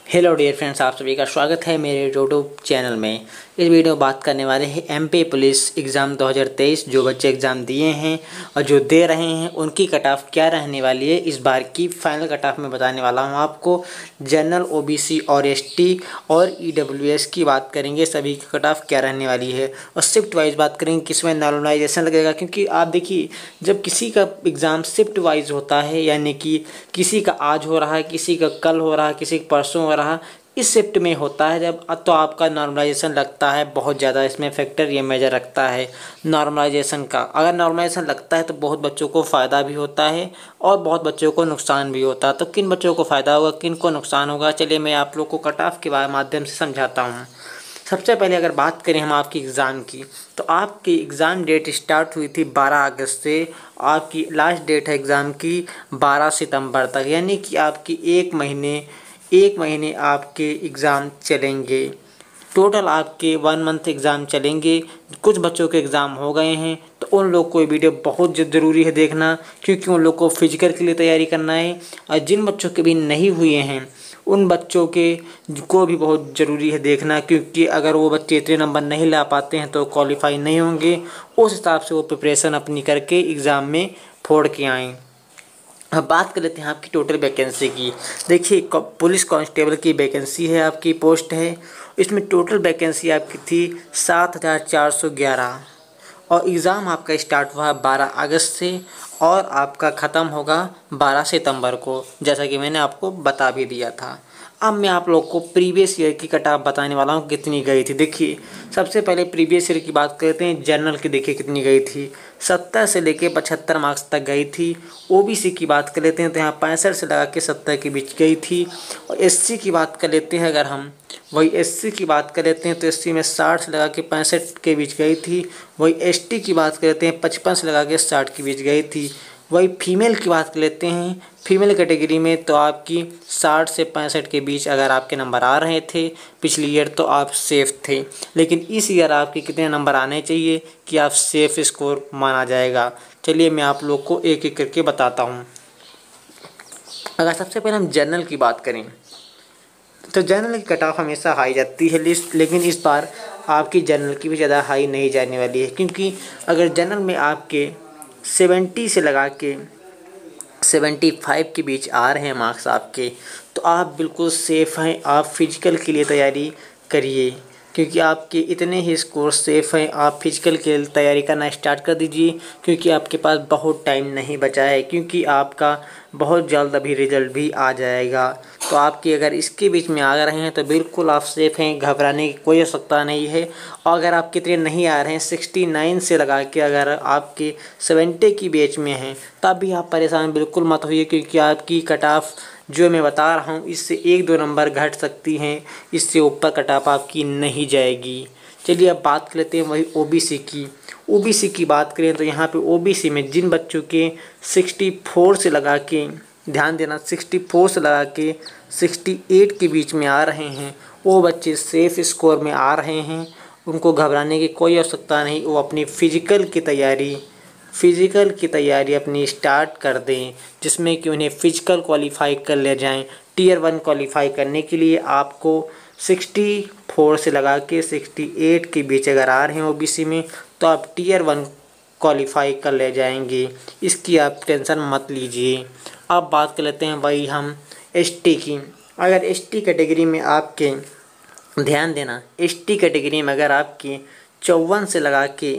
Hello dear friends, आप सभी का स्वागत है मेरे यूट्यूब चैनल में। इस वीडियो में बात करने वाले हैं एमपी पुलिस एग्ज़ाम 2023 जो बच्चे एग्ज़ाम दिए हैं और जो दे रहे हैं उनकी कट ऑफ क्या रहने वाली है। इस बार की फाइनल कट ऑफ में बताने वाला हूं आपको। जनरल, ओबीसी और एसटी और ईडब्ल्यूएस की बात करेंगे, सभी की कट ऑफ क्या रहने वाली है। और शिफ्ट वाइज बात करेंगे किसमें नॉर्मलाइजेशन लगेगा, क्योंकि आप देखिए जब किसी का एग्ज़ाम शिफ्ट वाइज होता है, यानी कि किसी का आज हो रहा है, किसी का कल हो रहा है, किसी का परसों हो रहा, इस शिफ्ट में होता है जब, तो आपका नॉर्मलाइजेशन लगता है बहुत ज़्यादा। इसमें फैक्टर ये मेजर रखता है नॉर्मलाइजेशन का। अगर नॉर्मलाइजेशन लगता है तो बहुत बच्चों को फ़ायदा भी होता है और बहुत बच्चों को नुकसान भी होता है। तो किन बच्चों को फ़ायदा होगा, किन को नुकसान होगा, चलिए मैं आप लोग को कट ऑफ के माध्यम से समझाता हूँ। सबसे पहले अगर बात करें हम आपकी एग्ज़ाम की, तो आपकी एग्ज़ाम डेट स्टार्ट हुई थी 12 अगस्त से। आपकी लास्ट डेट है एग्ज़ाम की 12 सितंबर तक, यानी कि आपकी एक महीने आपके एग्ज़ाम चलेंगे। टोटल आपके 1 मंथ एग्ज़ाम चलेंगे। कुछ बच्चों के एग्ज़ाम हो गए हैं तो उन लोग को ये वीडियो बहुत ज़रूरी है देखना, क्योंकि उन लोग को फिजिकल के लिए तैयारी करना है। और जिन बच्चों के भी नहीं हुए हैं उन बच्चों के को भी बहुत ज़रूरी है देखना, क्योंकि अगर वो बच्चे इतने नंबर नहीं ला पाते हैं तो क्वालिफाई नहीं होंगे। उस हिसाब से वो प्रिपरेशन अपनी करके एग्ज़ाम में फोड़ के आएँ। अब बात कर लेते हैं आपकी टोटल वैकेंसी की। देखिए पुलिस कांस्टेबल की वैकेंसी है, आपकी पोस्ट है। इसमें टोटल वैकेंसी आपकी थी 7411 और एग्ज़ाम आपका स्टार्ट हुआ 12 अगस्त से और आपका ख़त्म होगा 12 सितंबर को, जैसा कि मैंने आपको बता भी दिया था। अब मैं आप लोग को प्रीवियस ईयर की कट ऑफ बताने वाला हूँ कितनी गई थी। देखिए सबसे पहले प्रीवियस ईयर की बात करते हैं। जनरल की देखिए कितनी गई थी, 70 से लेके 75 मार्क्स तक गई थी। ओबीसी की बात कर लेते हैं तो यहाँ 65 से लगा के 70 के बीच गई थी। और एससी की बात कर लेते हैं, अगर हम वही एससी की बात कर लेते हैं तो एससी में 60 से लगा के 65 के बीच गई थी। वही एसटी की बात कर लेते हैं 55 से लगा के 60 के बीच गई थी। वही फीमेल की बात कर लेते हैं, फीमेल कैटेगरी में तो आपकी 60 से 65 के बीच अगर आपके नंबर आ रहे थे पिछली ईयर तो आप सेफ़ थे। लेकिन इस ईयर आपके कितने नंबर आने चाहिए कि आप सेफ़ स्कोर माना जाएगा। चलिए मैं आप लोग को एक एक करके बताता हूँ। अगर सबसे पहले हम जनरल की बात करें तो जनरल की कट ऑफ हमेशा हाई जाती है लिस्ट, लेकिन इस बार आपकी जनरल की भी ज़्यादा हाई नहीं जाने वाली है, क्योंकि अगर जनरल में आपके 70 से लगा के 75 के बीच आ रहे हैं मार्क्स आपके, तो आप बिल्कुल सेफ़ हैं। आप फिजिकल के लिए तैयारी करिए, क्योंकि आपके इतने ही स्कोर सेफ़ हैं। आप फिजिकल के लिए तैयारी करना स्टार्ट कर दीजिए, क्योंकि आपके पास बहुत टाइम नहीं बचा है, क्योंकि आपका बहुत जल्द अभी रिज़ल्ट भी आ जाएगा। तो आपके अगर इसके बीच में आ रहे हैं तो बिल्कुल आप सेफ़ हैं, घबराने की कोई आवश्यकता नहीं है। और अगर आपके इतने नहीं आ रहे हैं, 69 से लगा के अगर आपके 70 की बैच में हैं, तब भी आप परेशान बिल्कुल मत होइए, क्योंकि आपकी कट ऑफ जो मैं बता रहा हूँ इससे 1-2 नंबर घट सकती हैं, इससे ऊपर कट ऑफ आपकी नहीं जाएगी। चलिए अब बात कर लेते हैं वही ओबीसी की। ओबीसी की बात करें तो यहाँ पे ओबीसी में जिन बच्चों के 64 से लगा के, ध्यान देना, 64 से लगा के 68 के बीच में आ रहे हैं, वो बच्चे सेफ़ स्कोर में आ रहे हैं। उनको घबराने की कोई आवश्यकता नहीं। वो अपनी फ़िज़िकल की तैयारी अपनी स्टार्ट कर दें, जिसमें कि उन्हें फ़िज़िकल क्वालिफ़ाई कर ले जाएं। टियर 1 क्वालिफ़ाई करने के लिए आपको 64 से लगा के 68 के बीच अगर आ रहे हैं ओबीसी में, तो आप टियर 1 क्वालिफ़ाई कर ले जाएंगे। इसकी आप टेंशन मत लीजिए। अब बात कर लेते हैं वही हम एसटी की। अगर एसटी कैटेगरी में आपके, ध्यान देना, एसटी कैटेगरी में अगर आपके 54 से लगा के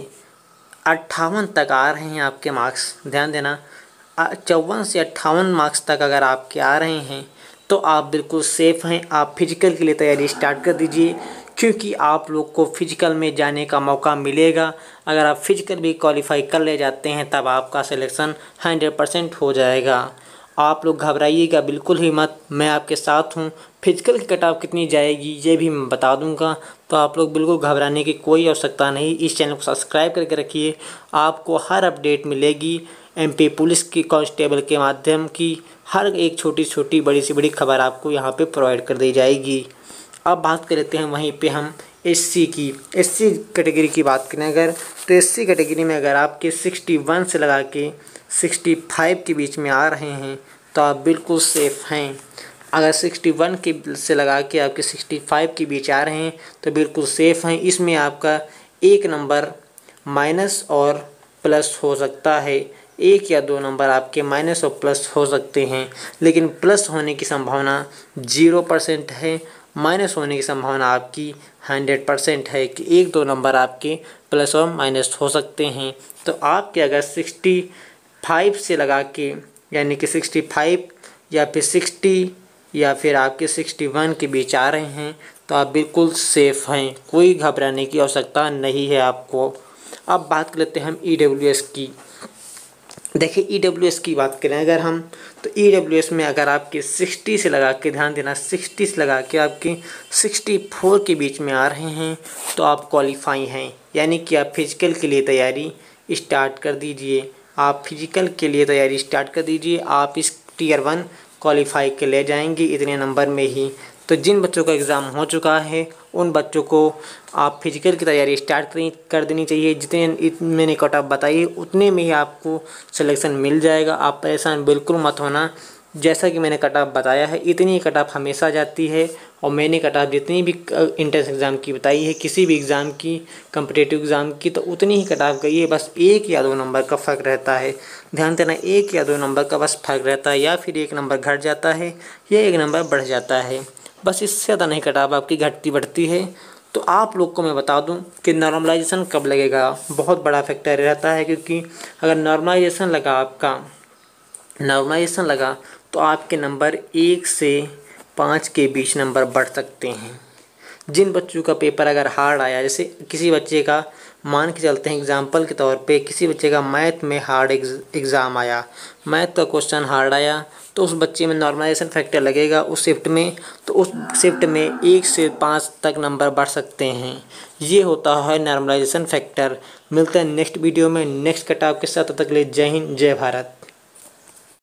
58 तक आ रहे हैं आपके मार्क्स, ध्यान देना, 54 से 58 मार्क्स तक अगर आपके आ रहे हैं तो आप बिल्कुल सेफ़ हैं। आप फिजिकल के लिए तैयारी स्टार्ट कर दीजिए, क्योंकि आप लोग को फिजिकल में जाने का मौका मिलेगा। अगर आप फिजिकल भी क्वालिफ़ाई कर ले जाते हैं तब आपका सिलेक्शन 100% हो जाएगा। आप लोग घबराइएगा बिल्कुल ही मत, मैं आपके साथ हूँ। फिजिकल की कट ऑफ कितनी जाएगी ये भी मैं बता दूंगा, तो आप लोग बिल्कुल घबराने की कोई आवश्यकता नहीं। इस चैनल को सब्सक्राइब करके रखिए, आपको हर अपडेट मिलेगी। एमपी पुलिस की कांस्टेबल के माध्यम की हर एक छोटी छोटी बड़ी से बड़ी खबर आपको यहाँ पे प्रोवाइड कर दी जाएगी। अब बात कर लेते हैं वहीं पे हम एससी की। एससी कैटेगरी की बात करें अगर, तो एससी कैटेगरी में अगर आपके 61 से लगा के 65 के बीच में आ रहे हैं तो आप बिल्कुल सेफ़ हैं। अगर 61 के से लगा के आपके 65 के बीच आ रहे हैं तो बिल्कुल सेफ़ हैं। इसमें आपका एक नंबर माइनस और प्लस हो सकता है, एक या दो नंबर आपके माइनस और प्लस हो सकते हैं, लेकिन प्लस होने की संभावना 0% है, माइनस होने की संभावना आपकी 100% है कि एक दो नंबर आपके प्लस और माइनस हो सकते हैं। तो आपके अगर 65 से लगा के यानी कि 65 या फिर 60 या फिर आपके 61 के बीच आ रहे हैं तो आप बिल्कुल सेफ़ हैं, कोई घबराने की आवश्यकता नहीं है आपको। अब बात कर लेते हैं हम EWS की। देखिए EWS की बात करें अगर हम तो EWS में अगर आपके 60 से लगा के, ध्यान देना 60 से लगा के आपके 64 के बीच में आ रहे हैं तो आप क्वालिफाई हैं, यानी कि आप फिजिकल के लिए तैयारी स्टार्ट कर दीजिए। आप फिजिकल के लिए तैयारी स्टार्ट कर दीजिए, आप इस Tier 1 क्वालिफाई के ले जाएंगे इतने नंबर में ही। तो जिन बच्चों का एग्ज़ाम हो चुका है उन बच्चों को आप फिजिकल की तैयारी स्टार्ट कर देनी चाहिए। जितने मैंने कट ऑफ बताई उतने में ही आपको सिलेक्शन मिल जाएगा। आप परेशान बिल्कुल मत होना, जैसा कि मैंने कट ऑफ बताया है इतनी कट ऑफ हमेशा जाती है। और मैंने कट ऑफ जितनी भी इंट्रेंस एग्ज़ाम की बताई है, किसी भी एग्ज़ाम की, कम्पिटिटिव एग्ज़ाम की, तो उतनी ही कट ऑफ गई है, बस एक या दो नंबर का फ़र्क रहता है। ध्यान देना, एक या दो नंबर का बस फ़र्क रहता है, या फिर एक नंबर घट जाता है या एक नंबर बढ़ जाता है, बस इससे ज़्यादा नहीं कट ऑफ आपकी घटती बढ़ती है। तो आप लोग को मैं बता दूं कि नॉर्मलाइजेशन कब लगेगा, बहुत बड़ा फैक्टर रहता है, क्योंकि अगर नॉर्मलाइजेशन लगा तो आपके नंबर 1 से 5 के बीच नंबर बढ़ सकते हैं। जिन बच्चों का पेपर अगर हार्ड आया, जैसे किसी बच्चे का मान के चलते हैं एग्जाम्पल के तौर पे, किसी बच्चे का मैथ में हार्ड एग्ज़ाम आया, मैथ का क्वेश्चन हार्ड आया, तो उस बच्चे में नॉर्मलाइजेशन फैक्टर लगेगा उस शिफ्ट में, तो उस शिफ्ट में 1 से 5 तक नंबर बढ़ सकते हैं। ये होता है नॉर्मलाइजेशन फैक्टर। मिलते हैं नेक्स्ट वीडियो में नेक्स्ट कट ऑफ के साथ, तब तक के लिए जय हिंद जय भारत।